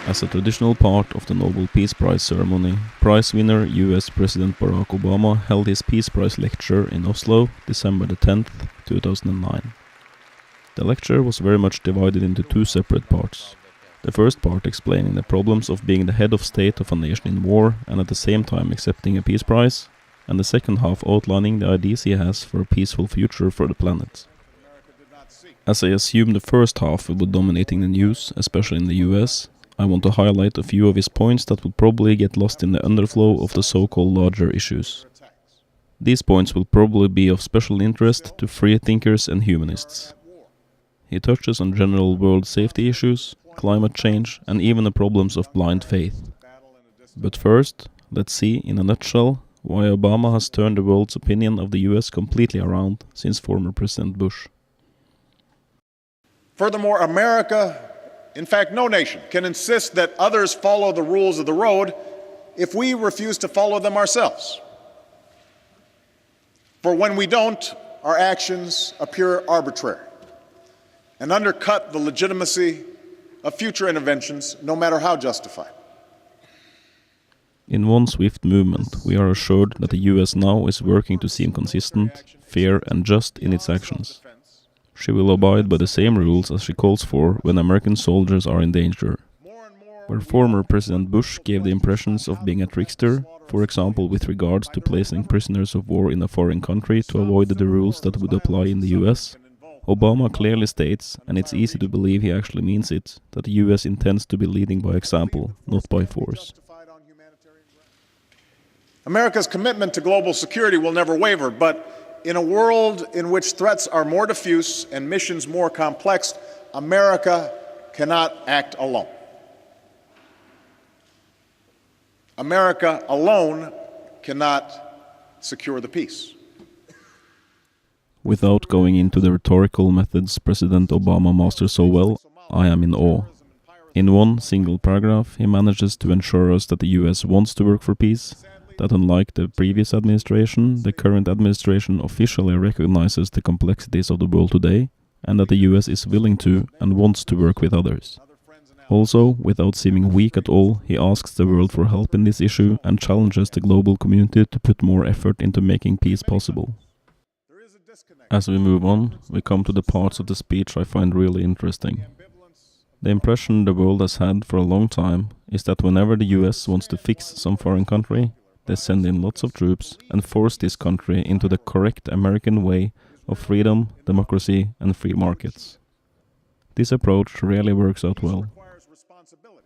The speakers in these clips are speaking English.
As a traditional part of the Nobel Peace Prize ceremony, prize winner US President Barack Obama held his Peace Prize lecture in Oslo, December the 10th, 2009. The lecture was very much divided into two separate parts. The first part explaining the problems of being the head of state of a nation in war and at the same time accepting a peace prize, and the second half outlining the ideas he has for a peaceful future for the planet. As I assume the first half will be dominating the news, especially in the US, I want to highlight a few of his points that will probably get lost in the underflow of the so-called larger issues. These points will probably be of special interest to free thinkers and humanists. He touches on general world safety issues, climate change, and even the problems of blind faith. But first, let's see in a nutshell why Obama has turned the world's opinion of the US completely around since former President Bush. Furthermore, America, in fact, no nation, can insist that others follow the rules of the road if we refuse to follow them ourselves. For when we don't, our actions appear arbitrary and undercut the legitimacy of future interventions, no matter how justified. In one swift movement, we are assured that the US now is working to seem consistent, fair and just in its actions. She will abide by the same rules as she calls for when American soldiers are in danger. Where former President Bush gave the impressions of being a trickster, for example with regards to placing prisoners of war in a foreign country to avoid the rules that would apply in the US, Obama clearly states, and it's easy to believe he actually means it, that the US intends to be leading by example, not by force. America's commitment to global security will never waver, but in a world in which threats are more diffuse and missions more complex, America cannot act alone. America alone cannot secure the peace. Without going into the rhetorical methods President Obama masters so well, I am in awe. In one single paragraph, he manages to ensure us that the US wants to work for peace, that unlike the previous administration, the current administration officially recognizes the complexities of the world today, and that the US is willing to and wants to work with others. Also, without seeming weak at all, he asks the world for help in this issue and challenges the global community to put more effort into making peace possible. As we move on, we come to the parts of the speech I find really interesting. The impression the world has had for a long time is that whenever the US wants to fix some foreign country, they send in lots of troops and force this country into the correct American way of freedom, democracy and free markets. This approach rarely works out well.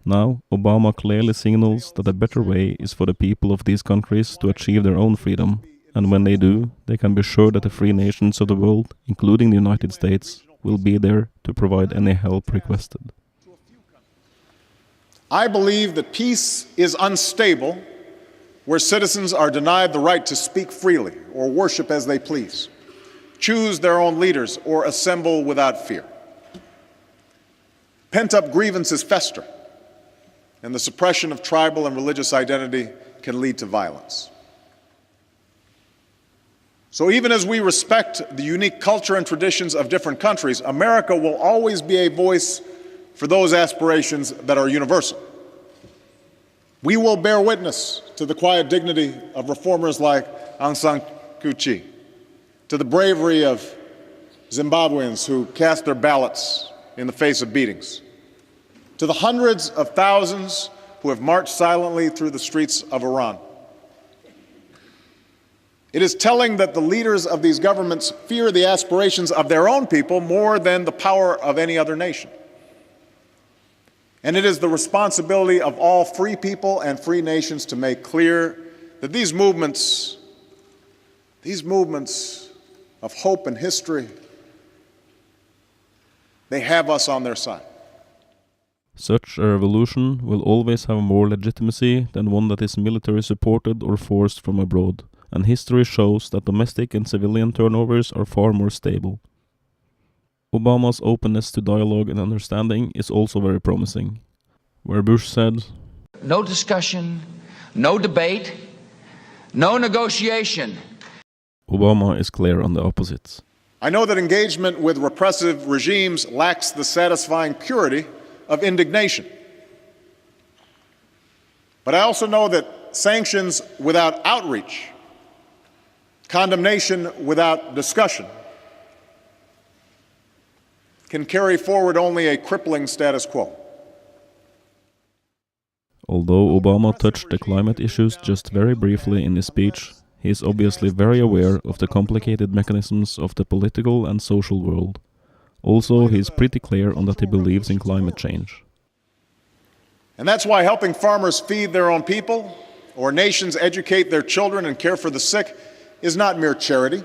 Now, Obama clearly signals that a better way is for the people of these countries to achieve their own freedom, and when they do, they can be sure that the free nations of the world, including the United States, will be there to provide any help requested. I believe that peace is unstable where citizens are denied the right to speak freely or worship as they please, choose their own leaders, or assemble without fear. Pent-up grievances fester, and the suppression of tribal and religious identity can lead to violence. So even as we respect the unique culture and traditions of different countries, America will always be a voice for those aspirations that are universal. We will bear witness to the quiet dignity of reformers like Aung San Suu Kyi, to the bravery of Zimbabweans who cast their ballots in the face of beatings, to the hundreds of thousands who have marched silently through the streets of Iran. It is telling that the leaders of these governments fear the aspirations of their own people more than the power of any other nation. And it is the responsibility of all free people and free nations to make clear that these movements of hope and history, they have us on their side. Such a revolution will always have more legitimacy than one that is military supported or forced from abroad, and history shows that domestic and civilian turnovers are far more stable. Obama's openness to dialogue and understanding is also very promising. Where Bush said, "No discussion, no debate, no negotiation." Obama is clear on the opposite. I know that engagement with repressive regimes lacks the satisfying purity of indignation. But I also know that sanctions without outreach, condemnation without discussion, can carry forward only a crippling status quo. Although Obama touched the climate issues just very briefly in his speech, he is obviously very aware of the complicated mechanisms of the political and social world. Also, he is pretty clear on that he believes in climate change. And that's why helping farmers feed their own people, or nations educate their children and care for the sick, is not mere charity.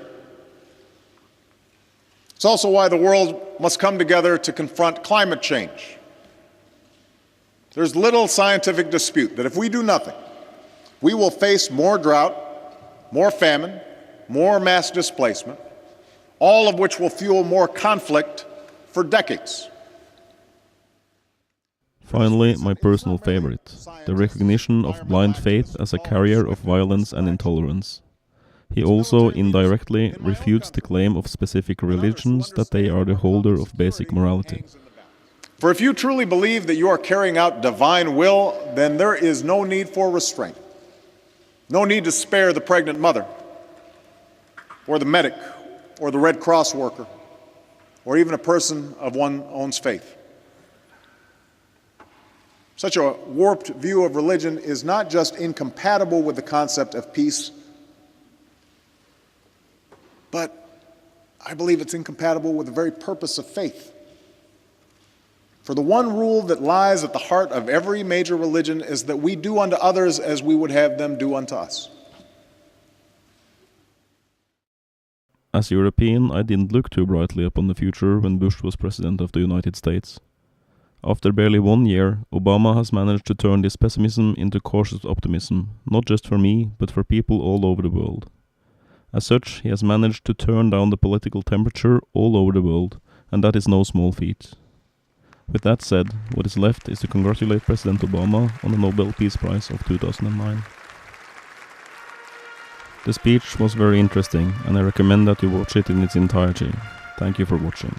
It's also why the world must come together to confront climate change. There's little scientific dispute that if we do nothing, we will face more drought, more famine, more mass displacement, all of which will fuel more conflict for decades. Finally, my personal favorite, the recognition of blind faith as a carrier of violence and intolerance. He also indirectly refutes the claim of specific religions that they are the holder of basic morality. For if you truly believe that you are carrying out divine will, then there is no need for restraint. No need to spare the pregnant mother, or the medic, or the Red Cross worker, or even a person of one's own faith. Such a warped view of religion is not just incompatible with the concept of peace, but I believe it's incompatible with the very purpose of faith. For the one rule that lies at the heart of every major religion is that we do unto others as we would have them do unto us. As a European, I didn't look too brightly upon the future when Bush was President of the United States. After barely 1 year, Obama has managed to turn this pessimism into cautious optimism, not just for me, but for people all over the world. As such, he has managed to turn down the political temperature all over the world, and that is no small feat. With that said, what is left is to congratulate President Obama on the Nobel Peace Prize of 2009. The speech was very interesting, and I recommend that you watch it in its entirety. Thank you for watching.